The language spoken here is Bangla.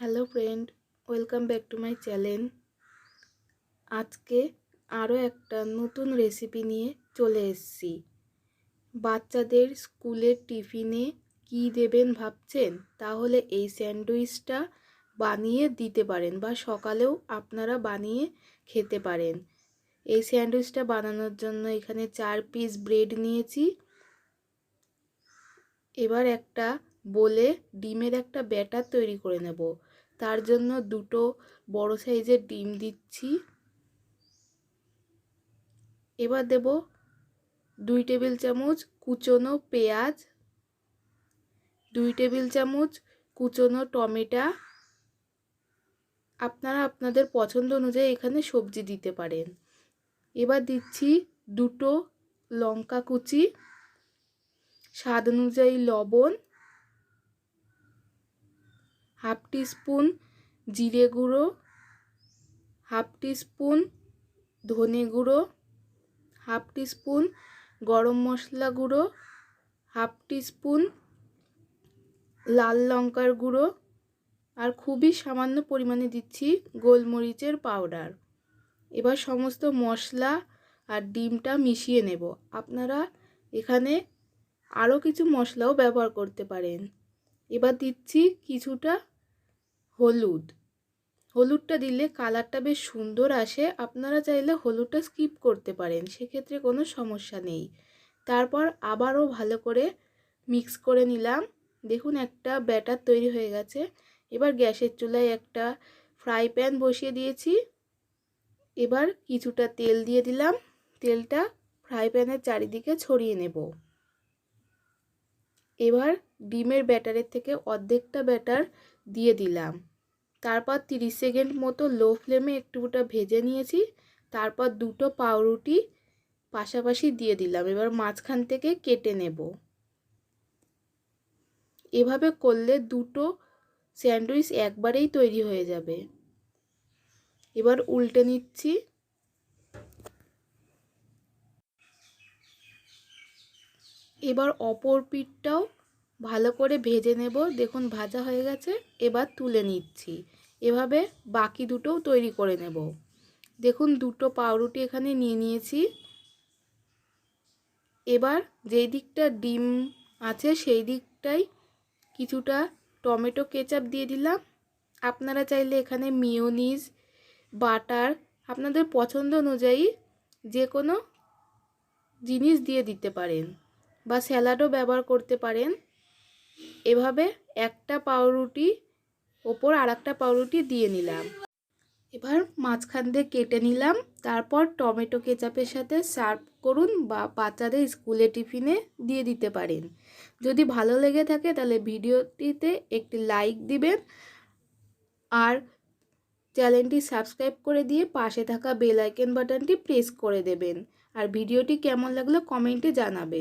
Hello friend, welcome back to my channel. আজকে আরও একটা নতুন রেসিপি নিয়ে চলে এসেছি। বাচ্চাদের স্কুলের টিফিনে কি দেবেন ভাবছেন? তাহলে এই স্যান্ডউইচটা বানিয়ে দিতে পারেন বা সকালেও আপনারা বানিয়ে খেতে পারেন। এই স্যান্ডউইচটা বানানোর জন্য এখানে 4 পিস ব্রেড নিয়েছি। এবার একটা বলে ডিমের একটা ব্যাটার তৈরি করে নেব। তার জন্য দুটো বড় সাইজের ডিম দিচ্ছি। এবার দেব 2 টেবিল চামচ কুচনো পেঁয়াজ, 2 টেবিল চামচ কুচনো টমেটো। আপনারা আপনাদের পছন্দ অনুযায়ী এখানে সবজি দিতে পারেন। এবার দিচ্ছি দুটো লঙ্কা কুচি, স্বাদ অনুযায়ী লবণ, হাফ টিস্পুন জিরে গুঁড়ো, হাফ টিস্পুন ধনে গুঁড়ো, হাফ টিস্পুন গরম মশলা গুঁড়ো, হাফ টিস্পুন লাল লঙ্কার গুঁড়ো, আর খুবই সামান্য পরিমাণে দিচ্ছি গোলমরিচের পাউডার। এবার সমস্ত মশলা আর ডিমটা মিশিয়ে নেব। আপনারা এখানে আরও কিছু মশলাও ব্যবহার করতে পারেন। এবার দিচ্ছি কিছুটা হলুদটা দিলে কালারটা বেশ সুন্দর আসে। আপনারা চাইলে হলুদটা স্কিপ করতে পারেন, সেক্ষেত্রে কোনো সমস্যা নেই। তারপর আবারও ভালো করে মিক্স করে নিলাম। দেখুন একটা ব্যাটার তৈরি হয়ে গেছে। এবার গ্যাসের চুলায় একটা ফ্রাই প্যান বসিয়ে দিয়েছি। এবার কিছুটা তেল দিয়ে দিলাম। তেলটা ফ্রাই প্যানের চারিদিকে ছড়িয়ে নেব। এবার ডিমের ব্যাটারের থেকে অর্ধেকটা ব্যাটার দিয়ে দিলাম। তারপর 30 সেকেন্ড মতো লো ফ্লেমে একটুটা ভেজে নিয়েছি। তারপর দুটো পাউরুটি পাশাপাশি দিয়ে দিলাম। এবার মাঝখান থেকে কেটে নেব। এভাবে করলে দুটো স্যান্ডউইচ একবারেই তৈরি হয়ে যাবে। এবার উল্টে নিচ্ছি। এবার অপর পিঠটাও ভালো করে ভেজে নেব। দেখুন ভাজা হয়ে গেছে। এবার তুলে নিচ্ছি। এভাবে বাকি দুটোও তৈরি করে নেব। দেখুন দুটো পাউরুটি এখানে নিয়ে নিয়েছি। এবার যেই দিকটা ডিম আছে সেই দিকটাই কিছুটা টমেটো কেচাপ দিয়ে দিলাম। আপনারা চাইলে এখানে মিয়োনিজ, বাটার আপনাদের পছন্দ অনুযায়ী যে কোনো জিনিস দিয়ে দিতে পারেন বা স্যালাডও ব্যবহার করতে পারেন। এভাবে একটা পাউরুটি ওপর আর একটা পাউরুটি দিয়ে নিলাম। এবার মাঝখান দিয়ে কেটে নিলাম। তারপর টমেটো কেচাপের সাথে সার্ভ করুন বা বাচ্চাদের স্কুলে টিফিনে দিয়ে দিতে পারেন। যদি ভালো লেগে থাকে তাহলে ভিডিওটিতে একটি লাইক দিবেন আর চ্যানেলটি সাবস্ক্রাইব করে দিয়ে পাশে থাকা বেল আইকন বাটনটি প্রেস করে দেবেন। আর ভিডিওটি কেমন লাগলো কমেন্টে জানাবেন।